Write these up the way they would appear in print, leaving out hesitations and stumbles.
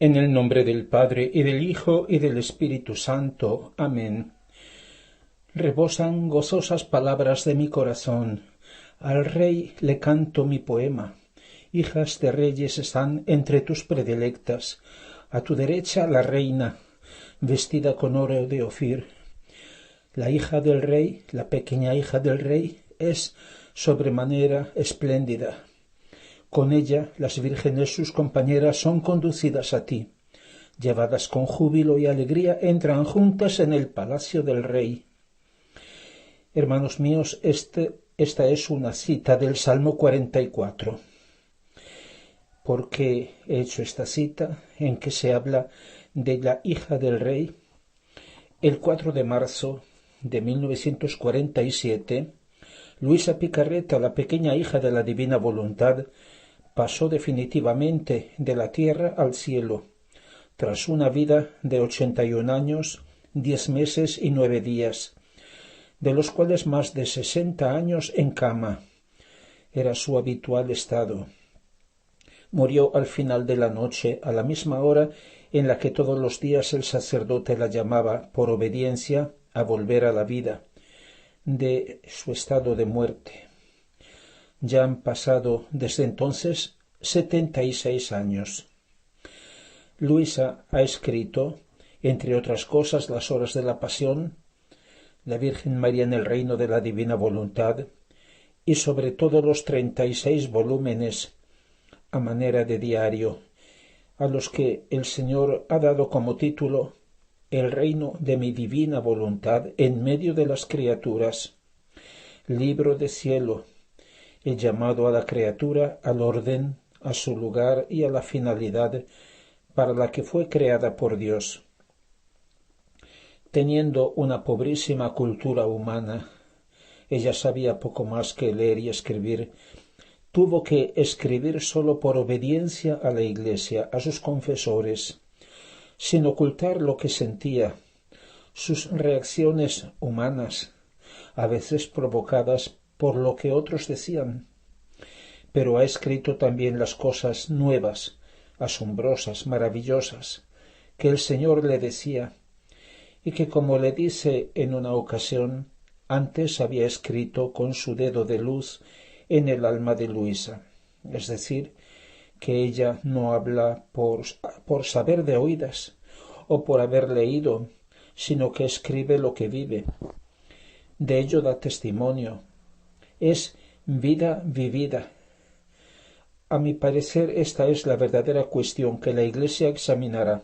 En el nombre del Padre, y del Hijo, y del Espíritu Santo. Amén. Rebosan gozosas palabras de mi corazón. Al Rey le canto mi poema. Hijas de reyes están entre tus predilectas. A tu derecha la reina, vestida con oro de Ofir. La hija del Rey, la pequeña hija del Rey, es sobremanera espléndida. Con ella las vírgenes sus compañeras son conducidas a ti. Llevadas con júbilo y alegría, entran juntas en el palacio del Rey. Hermanos míos, esta es una cita del Salmo 44. ¿Por qué he hecho esta cita en que se habla de la hija del Rey? El 4 de marzo de 1947, Luisa Picarreta, la pequeña hija de la Divina Voluntad, pasó definitivamente de la tierra al cielo, tras una vida de 81 años, 10 meses y 9 días, de los cuales más de 60 años en cama. Era su habitual estado. Murió al final de la noche, a la misma hora en la que todos los días el sacerdote la llamaba, por obediencia, a volver a la vida, de su estado de muerte. Ya han pasado desde entonces 76 años. Luisa ha escrito, entre otras cosas, Las horas de la Pasión, La Virgen María en el reino de la Divina Voluntad, y sobre todo los 36 volúmenes a manera de diario, a los que el Señor ha dado como título El reino de mi divina voluntad en medio de las criaturas, libro de cielo, el llamado a la criatura, al orden, a su lugar y a la finalidad para la que fue creada por Dios. Teniendo una pobrísima cultura humana, ella sabía poco más que leer y escribir. Tuvo que escribir sólo por obediencia a la Iglesia, a sus confesores, sin ocultar lo que sentía, sus reacciones humanas, a veces provocadas por lo que otros decían. Pero ha escrito también las cosas nuevas, asombrosas, maravillosas, que el Señor le decía, y que, como le dice en una ocasión, antes había escrito con su dedo de luz en el alma de Luisa. Es decir, que ella no habla por saber de oídas o por haber leído, sino que escribe lo que vive. De ello da testimonio. Es vida vivida. A mi parecer, esta es la verdadera cuestión que la Iglesia examinará,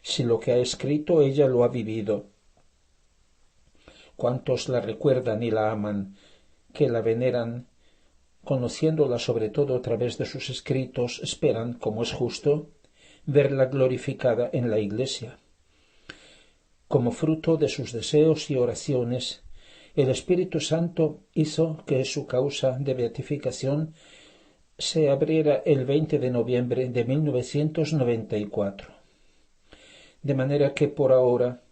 si lo que ha escrito ella lo ha vivido. ¿Cuántos la recuerdan y la aman, que la veneran, conociéndola sobre todo a través de sus escritos, esperan, como es justo, verla glorificada en la Iglesia? Como fruto de sus deseos y oraciones, el Espíritu Santo hizo que su causa de beatificación se abriera el 20 de noviembre de 1994. De manera que por ahora,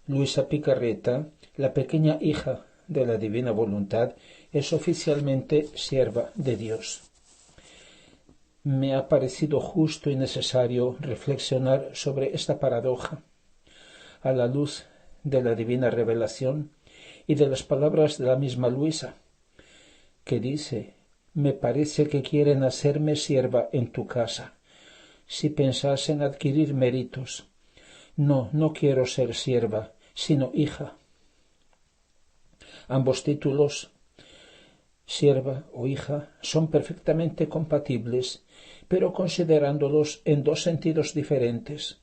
Luisa Picarreta, la pequeña hija de la Divina Voluntad, es oficialmente sierva de Dios. Me ha parecido justo y necesario reflexionar sobre esta paradoja, a la luz de la divina revelación y de las palabras de la misma Luisa, que dice: me parece que quieren hacerme sierva en tu casa, si pensasen adquirir méritos. No quiero ser sierva, sino hija. Ambos títulos, sierva o hija, son perfectamente compatibles, pero considerándolos en dos sentidos diferentes,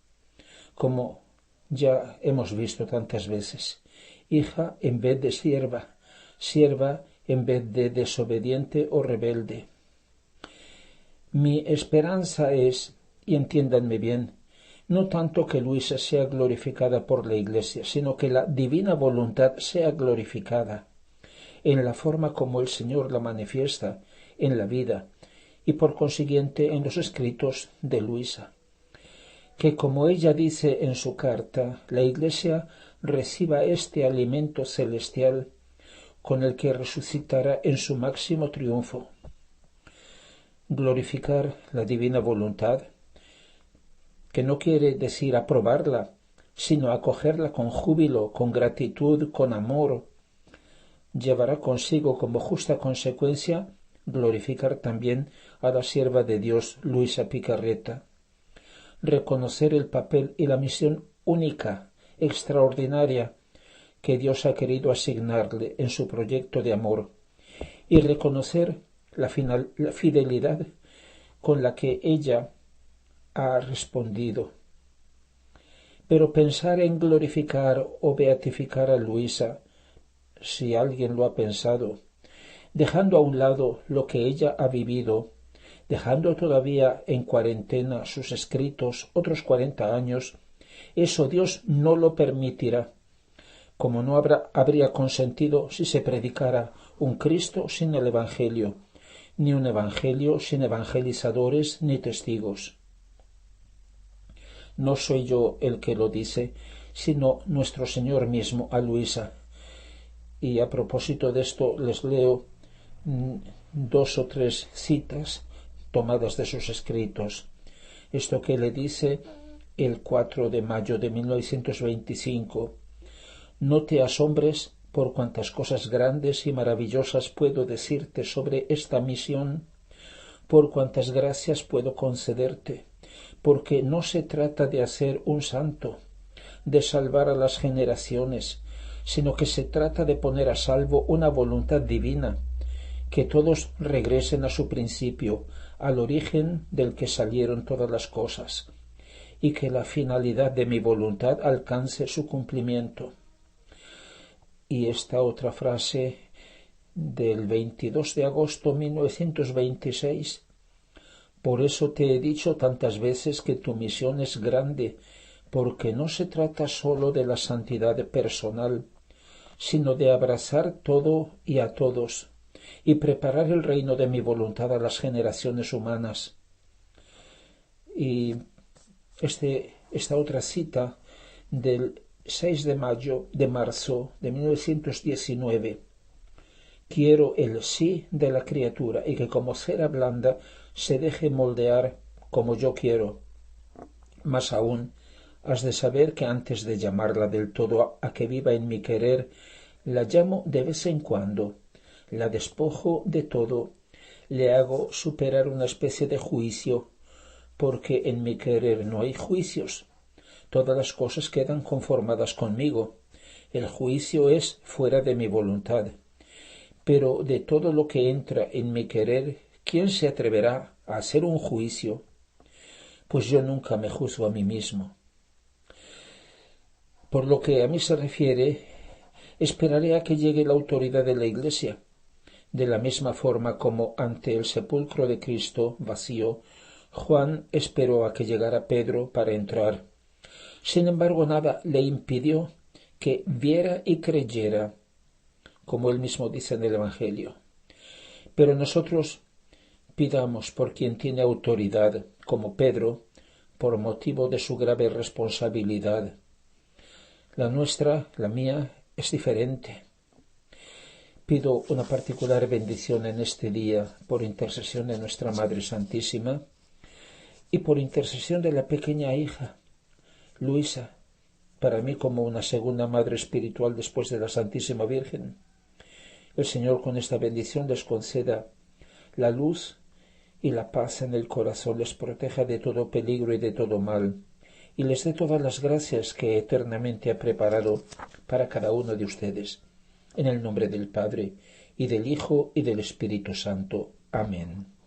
como ya hemos visto tantas veces. Hija en vez de sierva, sierva en vez de desobediente o rebelde. Mi esperanza es, y entiéndanme bien, no tanto que Luisa sea glorificada por la Iglesia, sino que la divina voluntad sea glorificada en la forma como el Señor la manifiesta en la vida y por consiguiente en los escritos de Luisa. Que, como ella dice en su carta, la Iglesia reciba este alimento celestial con el que resucitará en su máximo triunfo. Glorificar la divina voluntad que no quiere decir aprobarla, sino acogerla con júbilo, con gratitud, con amor, llevará consigo como justa consecuencia glorificar también a la sierva de Dios Luisa Picarreta, reconocer el papel y la misión única, extraordinaria, que Dios ha querido asignarle en su proyecto de amor, y reconocer la fidelidad con la que ella ha respondido. Pero pensar en glorificar o beatificar a Luisa, si alguien lo ha pensado, dejando a un lado lo que ella ha vivido, dejando todavía en cuarentena sus escritos otros 40 años, eso Dios no lo permitirá, como no habría consentido si se predicara un Cristo sin el Evangelio, ni un Evangelio sin evangelizadores ni testigos. No soy yo el que lo dice, sino nuestro Señor mismo a Luisa. Y a propósito de esto les leo 2 o 3 citas tomadas de sus escritos. Esto que le dice el 4 de mayo de 1925. No te asombres por cuantas cosas grandes y maravillosas puedo decirte sobre esta misión, por cuantas gracias puedo concederte, porque no se trata de hacer un santo, de salvar a las generaciones, sino que se trata de poner a salvo una voluntad divina, que todos regresen a su principio, al origen del que salieron todas las cosas, y que la finalidad de mi voluntad alcance su cumplimiento. Y esta otra frase del 22 de agosto de 1926. Por eso te he dicho tantas veces que tu misión es grande, porque no se trata sólo de la santidad personal, sino de abrazar todo y a todos, y preparar el reino de mi voluntad a las generaciones humanas. Y esta otra cita del 6 de marzo de 1919. Quiero el sí de la criatura y que como cera blanda se deje moldear como yo quiero. Más aún, has de saber que antes de llamarla del todo a que viva en mi querer, la llamo de vez en cuando, la despojo de todo, le hago superar una especie de juicio, porque en mi querer no hay juicios. Todas las cosas quedan conformadas conmigo. El juicio es fuera de mi voluntad. Pero de todo lo que entra en mi querer, ¿quién se atreverá a hacer un juicio? Pues yo nunca me juzgo a mí mismo. Por lo que a mí se refiere, esperaré a que llegue la autoridad de la Iglesia, de la misma forma como ante el sepulcro de Cristo vacío, Juan esperó a que llegara Pedro para entrar. Sin embargo, nada le impidió que viera y creyera, como él mismo dice en el Evangelio. Pero nosotros pidamos por quien tiene autoridad, como Pedro, por motivo de su grave responsabilidad. La nuestra, la mía, es diferente. Pido una particular bendición en este día por intercesión de nuestra Madre Santísima y por intercesión de la pequeña hija, Luisa, para mí como una segunda madre espiritual después de la Santísima Virgen. El Señor con esta bendición les conceda la luz y la paz en el corazón, les proteja de todo peligro y de todo mal, y les dé todas las gracias que eternamente ha preparado para cada uno de ustedes. En el nombre del Padre, y del Hijo, y del Espíritu Santo. Amén.